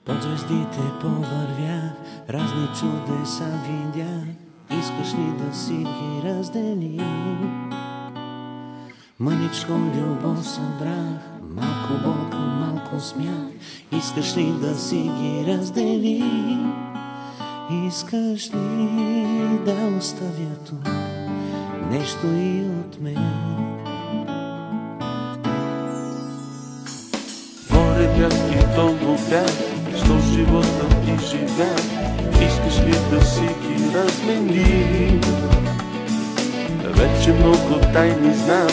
Под звездите повървях, разни чудеса видях. Искаш ли да си ги разделим? Мъничко любов събрах, малко болка, малко смях. Искаш ли да си ги разделим? Искаш ли да оставя тук нещо и от мен? Море бях и толкова бях, що живота ти живя. Искаш ли да си ги разменим? Вече много тайни знам,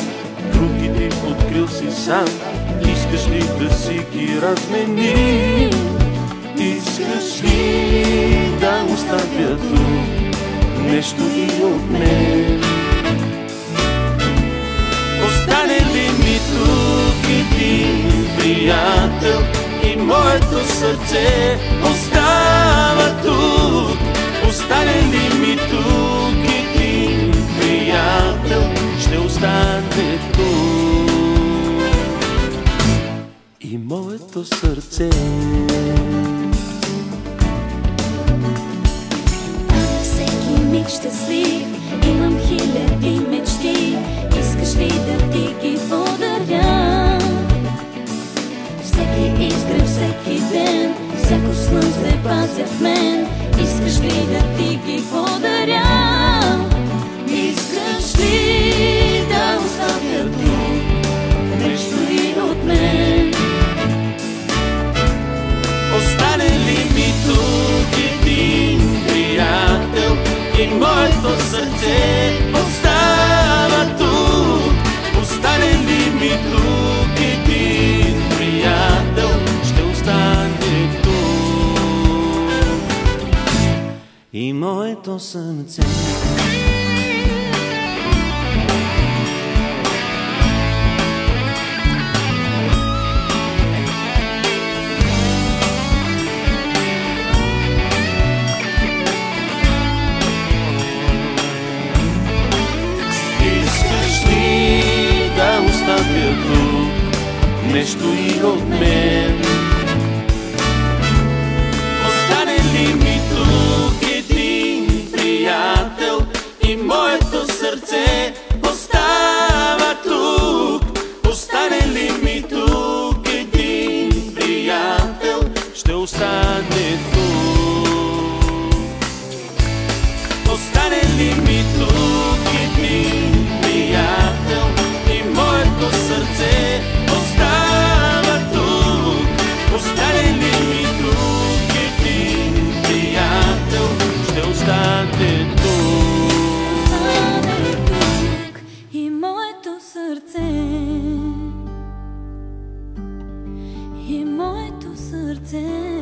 други ти открил си сам. Искаш ли да си ги разменим? Искаш ли да оставя тук нещо и от мен? Остане ли ми тук един приятел и моето сърце остава тук? Остане ли ми тук един приятел, ще остане тук и моето сърце. Щастлив, имам хиляди мечти. Искаш ли да ти ги подаря? Всеки изгрев, всеки ден, всяко слънце пазя в мен. Искаш ли да ти ги подаря? Искаш ли да оставя тук нещо и от мен? Остане ли ми тук един приятел и моето сърце остава тук? Остане ли ми тук един приятел, ще остане тук И моето сърце. Нещо и от мен. Остане ли ми тук един приятел и моето сърце остава тук? Остане ли ми тук един приятел, ще остане тук. Остане ли ми тук един приятел и моето сърце остава тук? Остане ли ми тук един приятел, ще остане тук. Остане тук и моето сърце, и моето сърце.